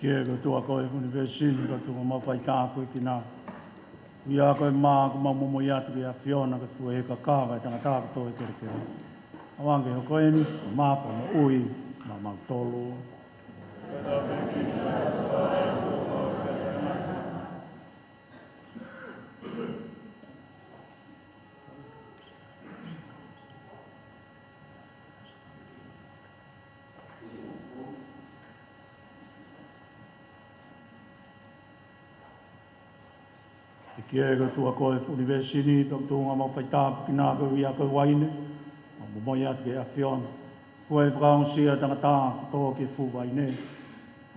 Kia ko tua koe universini ko tua mawhai kāpui ki nā. Ia koe mā ko mamumo i atu ki a Fiona ko tua e ka kāwa e tangata ko toi kere kere. Awange ho koe ni, māpa ma ui, ma mau tolu. Kia e tua koe universini, tau tūnga mau whaitāpu ki nā koe ia koe waine, ma mo ia ke a Fiona. Koe whakaong sia tangata ko tō ke fu waine.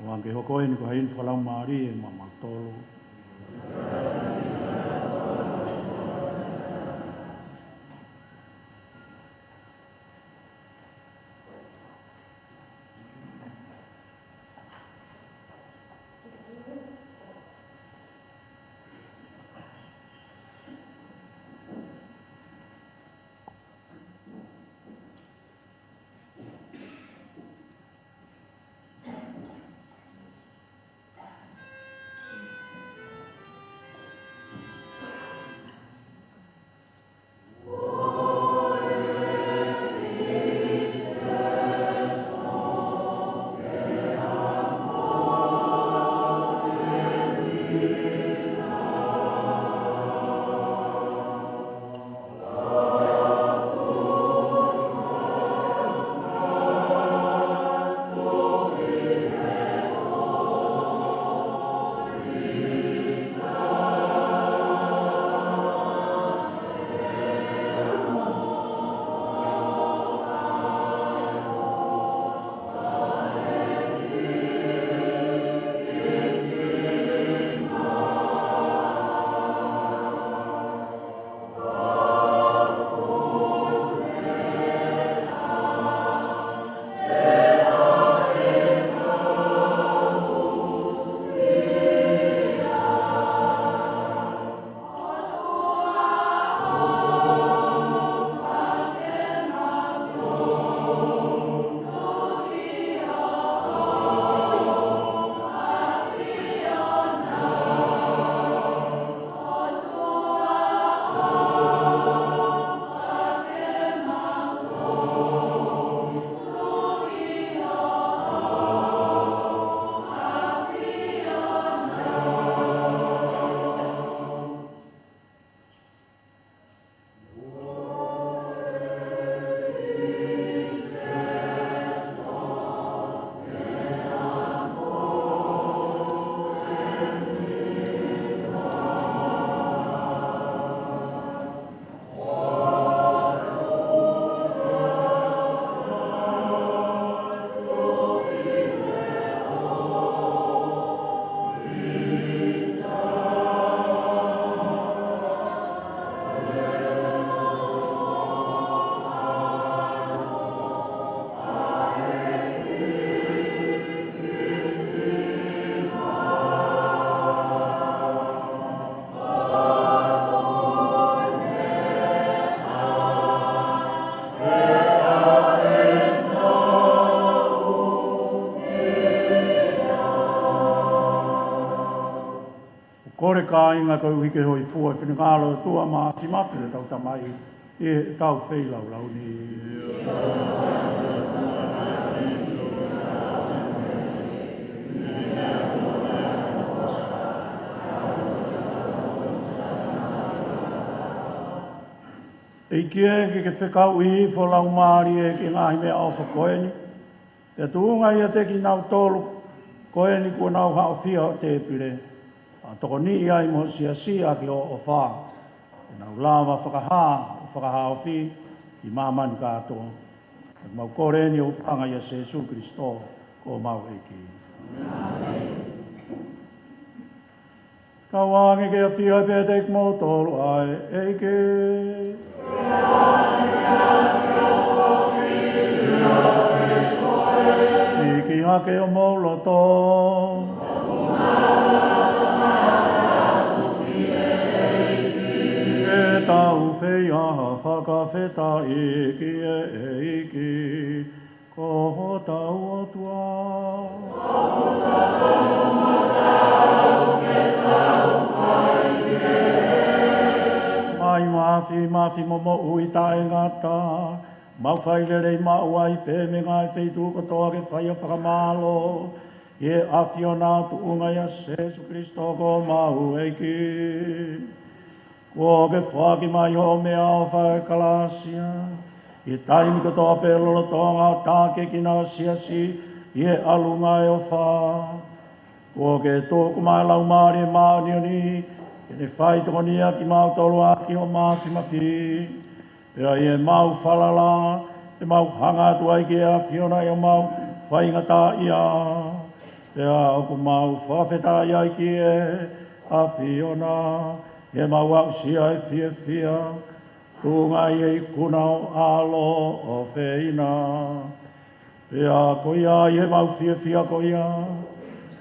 O anke ho koe ni ko hain whalau maari e ma mau tolu. Kore ka inga ko hike hoi fua e whenengalo tua ma timatu e tau tamai e tau wheilau lau ni. E kia ke whekau i fo lau maari e ki ngahi mea au whakoeni. Te tuunga ia te ki nau tolu koeni kua nau hao fia o te pire. Toko ni ai mo sia ki o wha. E nau lawa whakaha o fi i mamani kātoa. E mau koreni o whanga ia Jesu Christo ko mau eki. Ka wangi ke a fia pe te mo tolu ai eke. Iki hake o moloto. Tau whea whakawheta iki e iki, ko tau atua. momo ui tae ngata. Mau whai rei mauai pē me ngai wheitu katoa ke whai a whakamalo. Ie awhiona tu unga ia Jesu Christo ko mau eiki. Ko ke whaki mai ho mea o whai kalasia. Ie taimi katoa pē lolo tonga o tāke ki nā siasi. Ie alunga e o wha. Ko ke tōku mai lau maari e maani oni. Ke ne whai toko nia ki mau tolu aki o māti maki. Pea ie mau whalala, e mau hanga tuai ki a whiona i o mau whaingata ia. Pea oku mau whawheta ia ki e a whiona, e mau au sia e fia fia. Tunga i e kuna o alo o whina. Pea koia i e mau fia fia koia.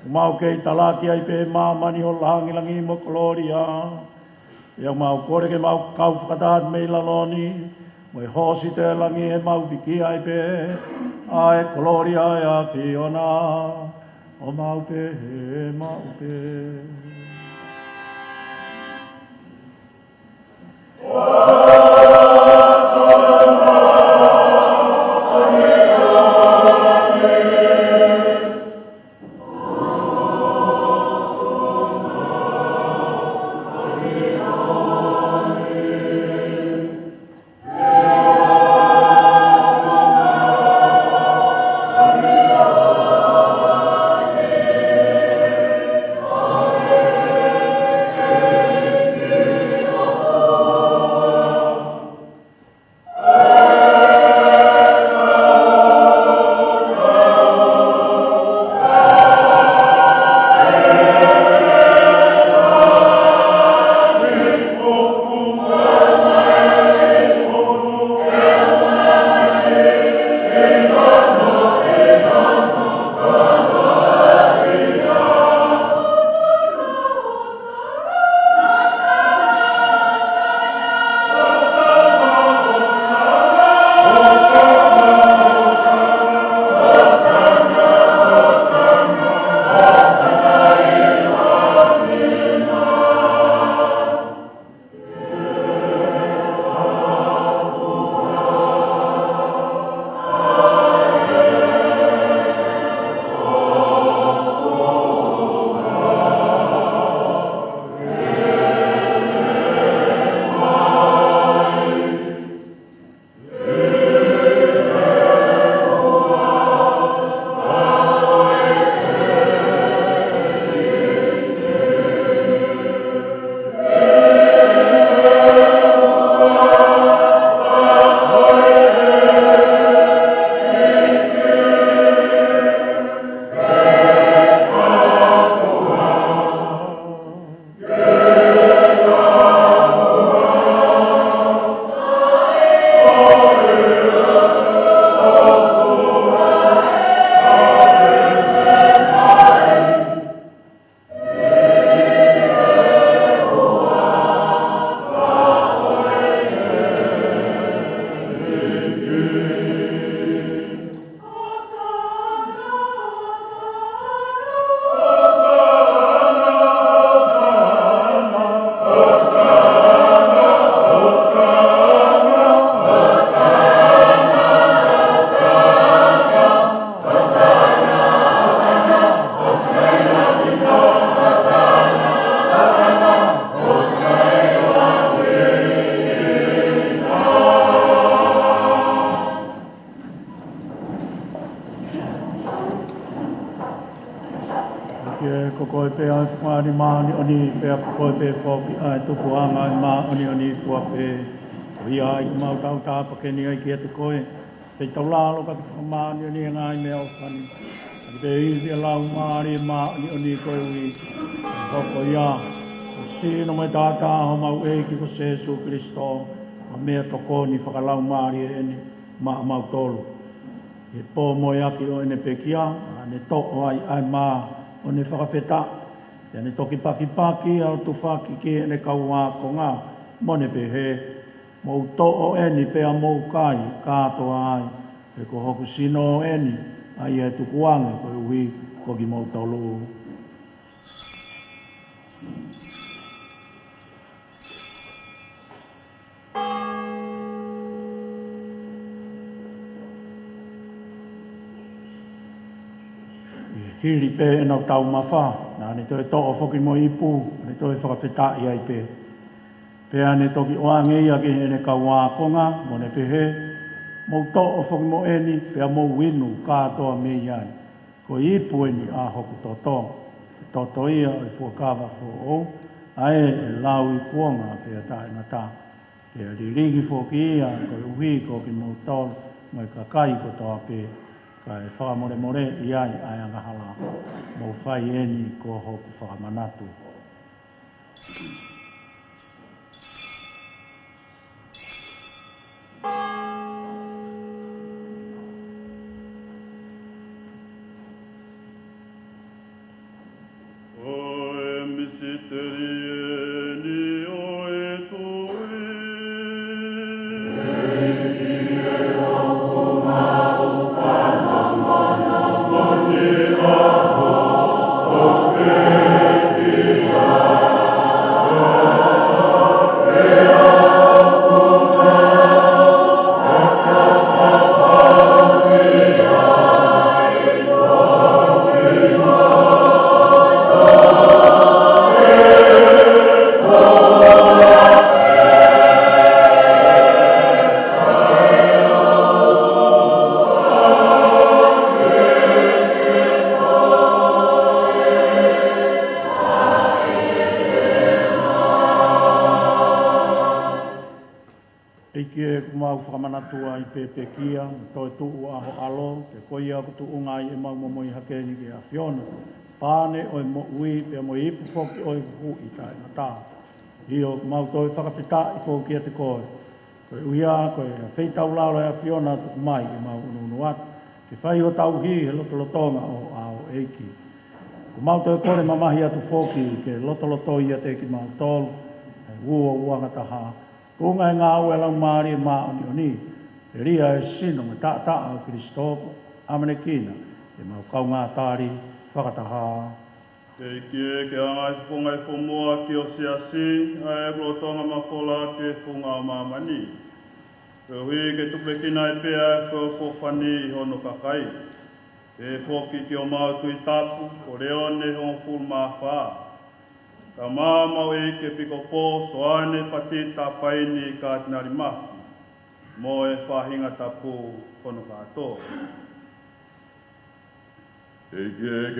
Mau kei talaki ai pe mamani o langilangi mo koloria. Ia mau kore ke mau kau whakataat mei laloni. Moi hosi te langi e mau viki ai pe. Ai koloria e a whiona. O mau pe he mau pe. koe pe ai whaari maani oni pe a koe pe whoki ai tupu anga i maa oni oni kua pe hui ai ki mau tau tāpa ke ni ai ki ate koe pe tau lalo ka ki maani oni ngai mea o whani ki pe izi a lau maari maa oni oni koe ui koko ia sino mai tātā ho mau e ki ko Jesu Christo a mea toko ni whakalau maari e ni maa mau tolu e pō moi aki o ene pe kia ne toko ai ai maa o ne whakawheta, ia ne toki paki paki au tu whaki ki ne kaua ko ngā, mone pe he, mou to o eni pe a mou kai, kātoa ai, e ko hoku sino o eni, ai e tukuanga ko ui ko ki mou tolu. hiri pe e nau tau mawha, nā ne toi to'o whoki mo i pū, ne toi whakawhita i ai pe. Pea ne toki o angea ke he ne ka wā konga, mo ne pehe, mo to'o whoki mo eni, pea mo winu kātoa me iai. Ko i pū eni a hoku tōtō, tōtō ia o i fuakawa fō o, ae e lau i kuonga pea tae mata. Pea ririgi whoki ia, ko i uhi ko ki mo tōl, mo i kakai ko toa pe, ka e whakamore more i ai ai angahala, mo whai eni ko hoku whakamanatu. Whakamanatu ai pepekia, toi tuu aho alo, te koi aku tuu ngai e mau momoi hakeni ki a Fiona. Pāne oi mo ui, pia mo ipu foki oi hu i tae na tā. Io mau toi whakawhita i foki a te koe. Koe uia, koe wheitau lao a Fiona tuku mai e mau unu atu. Ke whai o tau hi he lotolotonga o ao eiki. Ko mau toi kore mamahi atu foki ke lotoloto ia te ki mau tolu, e ua ngataha. Kunga e ngā ue lau maari e maa oni oni, e ria e sino me ta au Kristoko, amane kina, e mau kau ngā tāri, whakataha. Kei kie ke anga i whunga i whumua ki o siasi, a e rotonga ma whola te whunga o mamani. Ke hui ke tupe kina e pea e whawhani i hono kakai. E whoki ki o mautu i tapu, o reone hon ful maa whaa. Ka māmau e ke piko pō, so ane patita paini ka tinari mahi. Mo e whahinga tapu kono kātō. E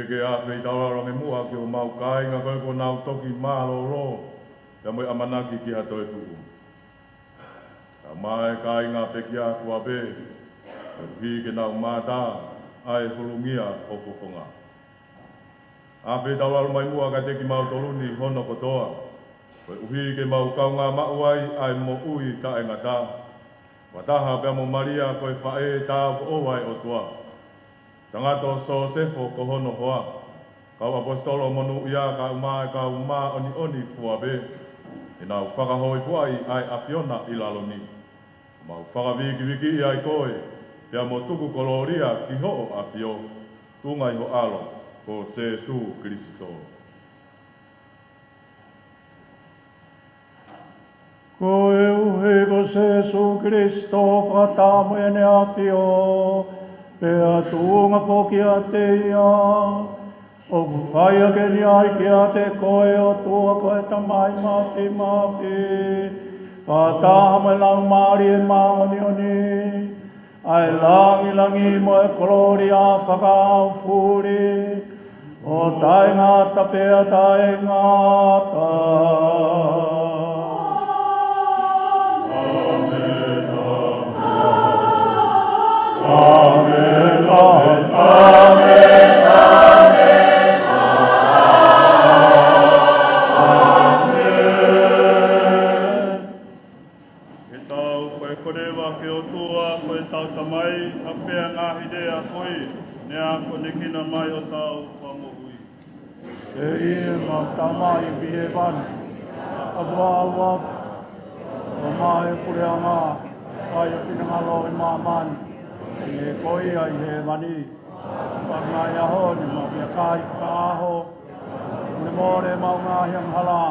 ke awhi tauraro me mua ki o mau kāinga koe ko nau toki mālo ro. Ia moi amanaki ki hato e tuku. Ka mai kāinga pe ki a fuabe. Ki ke nau mātā, ai hulungia o kufonga. Awhi tauraro mai mua ka te ki mau toluni hono kotoa. Koe uhi ke mau kaunga mauai ai mo ui ta e ngata. Wataha pia mo Maria koe whae tā ko owai o tua. Sangato so sefo ko hono hoa. Kau apostolo monu ia ka uma oni fuabe. E nau whakahoi fuai ai a Fiona i laloni. Mau whakawiki ai koe. Pia mo tuku koloria ki ho a Fio. Tungai ho alo. Ko Jesu Kristo. Ko e uhe ko Jesu Kristo whatamu e ne apio, pea tuunga whoki a te ia, o ku whaia ke ni ai ki a te koe o tua koe tamai mapi, whatamu e lau maari e maoni oni, ai langi mo e kolori a whakau furi, o tae ngata pea tae ngata. Amen, amen, amen, amen, amen. E tau koe korewa ke o tua, koe tau tamai, a pea ngahi rea koe, nea kone kina mai o tau whamohui. E ia ma tamai bie van, a wawa, o mai kureanga, ai o pinangalo i mamani. E koi ai he mani, whangai aho, ni mau mia kai kāho, mune mōre mau ngāhi ang hala,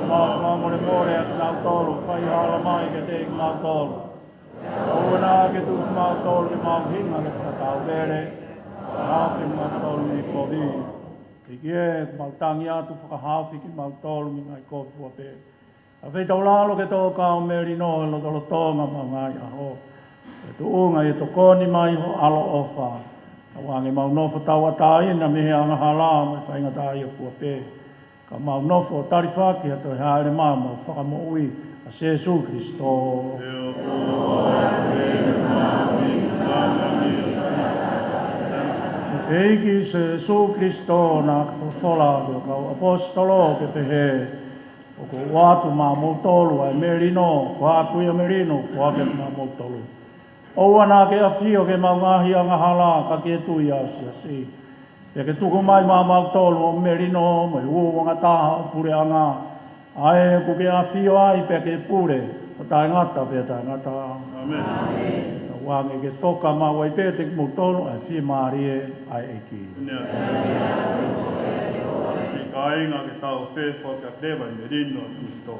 mau mune mōre at ngau tolu, whai hala mai ke te ngau tolu. Ouna ke tu mau tolu ki mau hinga ke whakatau vere, Hawhi mātolu ni kovi. I kia mautangi atu whakahawhi ki mautolu ni ngai kovi fuape. A whai tau lalo ke tō kao meri no lo tolo tōnga ma ngai aho. E tu unga i to koni mai ho alo ofa. Ka wangi mau nofo tau atai na mehe anga hala mai whainga tai a fuape. Ka mau nofo tarifaki ato he haere mau mau whakamo ui a Jesu Christo. Eiki Jesu Christo na whawhola o kau apostolo ke pehe. O ko watu mā mautolu ai merino, ko akuia merino, ko ake mā mautolu. Oua nā ke awhio ke maungahi anga hala ka ke tui au si. Pe ke tuku mai mā mautolu o merino, mai uonga taha o pure anga. Ae ku ke awhio ai pe ke pure, o tae ngata pe tae ngata. Amen. Wange ke toka mā wai pe te mautolu ai si mārie ai eki. Kainga ke tau whewha ka tewa i merino Kristo.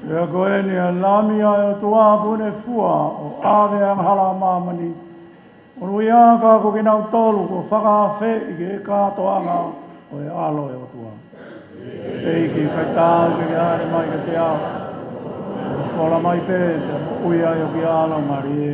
Ea koe ni a lami ai o tua kune fua o ave ang hala mamani. O nui a ka ko kina tolu ko whakawhe i ke kātoanga o e alo e o tua. Eiki kai tāu ke ke haere mai ke te ao. Kola mai pē te ui ai o ki alo mari e.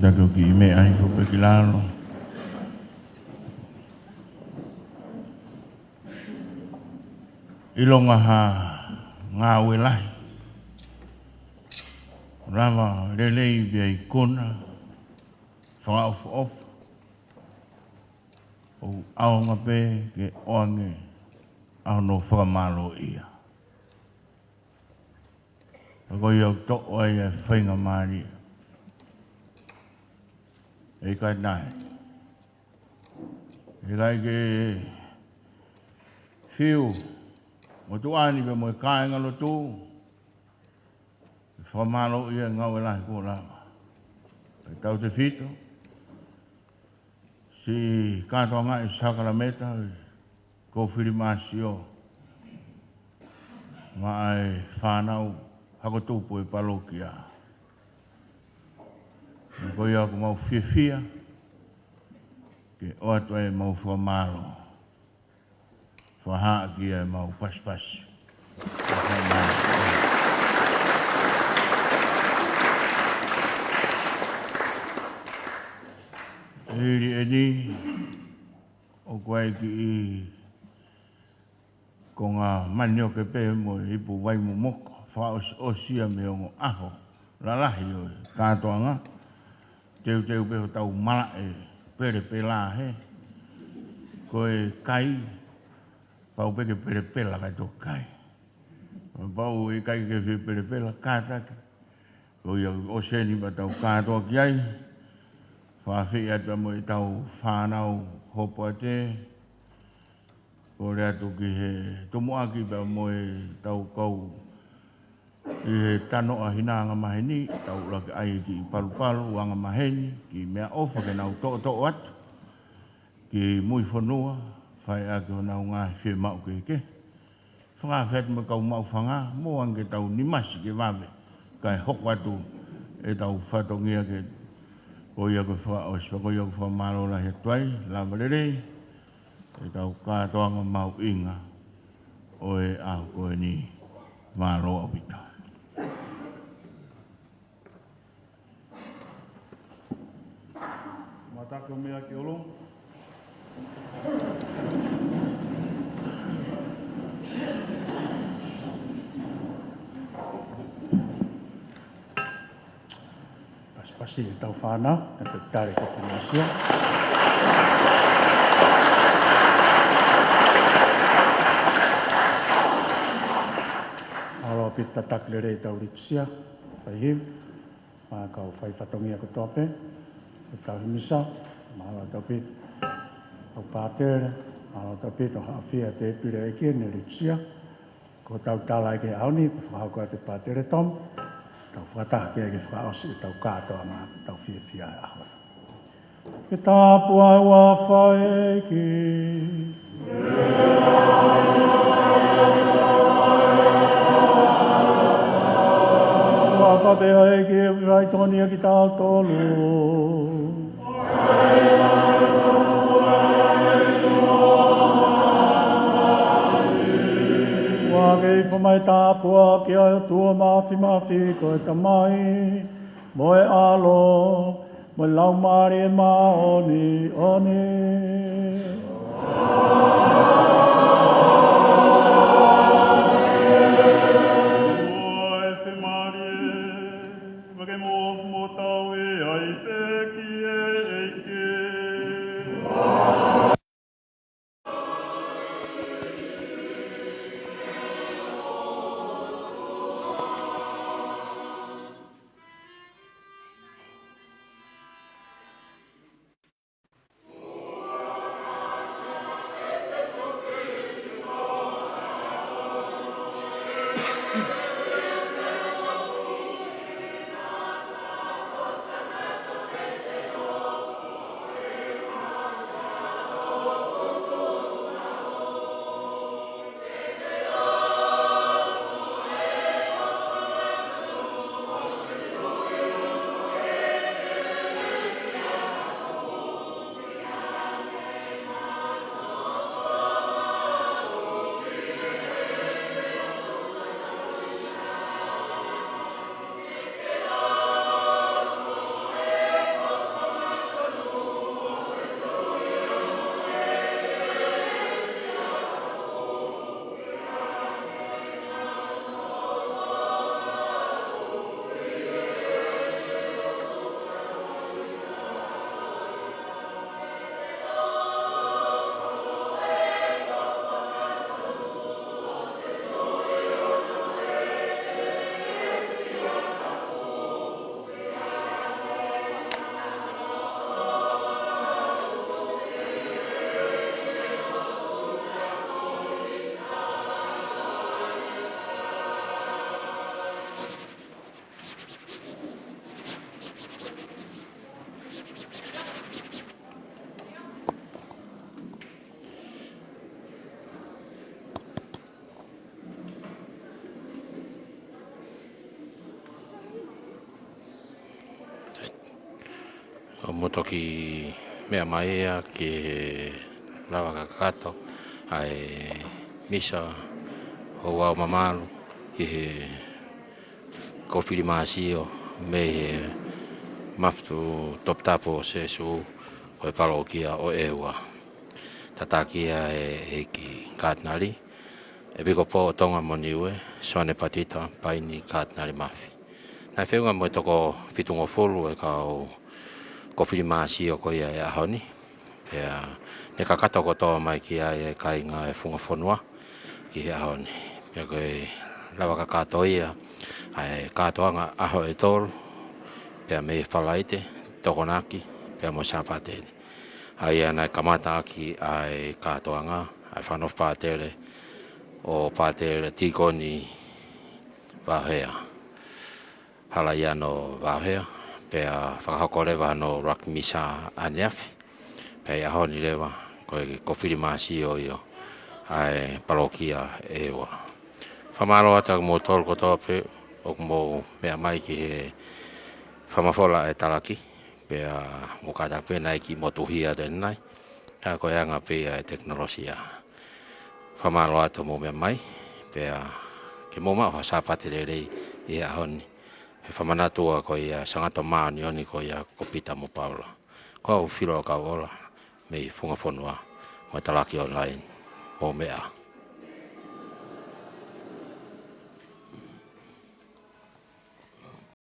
tako ki me ai fo pe kilalo. Ilonga ha ngā welai. Rama lelei bia i kona. Whakaofu ofu. O aonga pe ke oange. Ao no whakamalo ia. Ako iau toko ai e whainga maari. E kai nai. E kai ke whiu. Mo tu ani pe mo e kāinga lo tū. E whakamalo ia ngau e lahi kō rama. E tau te whito. Si kātoa ngā i Sakarameta. Ko whiri māsio. Ngā ai whānau. Hako tūpo e palokia. Ko ia ko mau whiawhia. Ke o atu e mau whamaro. Whahaa ki e mau paspas. Eri e ni. O koe ki i. Ko ngā manio ke pe mo hipu wai mo moko. Whaosia me o aho, lalahi o kātoa ngā. Teu peho tau mala e pere pe la he. Ko e kai, pau peke pere pela kai tō kai. Pau e kai ke whi pere pela kātake. Ko ia o seni pa tau kātoa ki ai. Whawhi atua mo i tau whānau hopo a te. Ko rea tu ki he tomoaki pa mo e tau kau. I he tano a hinanga maheni, tau laki ai ki palu anga maheni, ki mea ofa ke nau to'o atu, ki mui whanua, whai ake o nau ngā whie mau ke ke. Whakawhet me kau mau whanga, mo ange tau nimasi ke wawe, kai hok atu e tau whatongia ke ko ia ko whaospa, ko ia ko whamaro la he tuai, la marere, e tau kātoanga mau inga, o e au koe ni maro apita. Matako mea ki olo. Pasi e tau whānau, e te tare ko whanasia. Alo pita takle rei tau ripsia, whai hiu, mā kau whai whatongia ko tope, e kau himisa, māla tau pita, tau pātere, māla tau pita o hawhia te pire e kia ne ripsia, ko tau tala ke auni, ko whahaukoa te pātere tom, tau whakataha kia ke whaosi, tau kātoa mā, tau whiawhia e ahora. Ke tāpua e wā whae ki. Whapea e ki e whaitonia ki tā tolu. Wake i whamai tāpua ki ai tua mawhi ko e tamai. Mo e alo, mo e laumari e maoni, oni. toki mea mai ea ki lawa kakato ai misa o wau mamalu ki he kofiri maasio me he maftu top tapo se su o e palo kia o ewa tatakia e ki katnali e biko po tonga moniwe sone patita paini katnali mafi na whiunga mo toko fitungo folu e kau kofiri maasio ko ia e ahoni pea ne kakata ko toa mai ki ai e kainga e funga fonua ki he ahoni pea koe lawa kakato ia ai katoanga aho e tolu pea me whalaite tokonaki pea mo sapatene ai ana kamata aki ai katoanga ai whanof patele o patele tikoni wahea hala ia no wahea pea whakahokore no rak misa aniafi pea honi lewa koe kofiri maasio io ai parokia ewa whamaro ata mo tolu ko tope o mo mea mai ki he whamafola e taraki pea mo kata pena ki motuhia denai ka koe anga pea e teknolosia whamaro ata mo mea mai pea ke mo maa sapate rei ia honi he whamanatua ko ia sangato maani oni ko ia kopita mo paula ko au whiro ka ola me funga fonua mo talaki online mo mea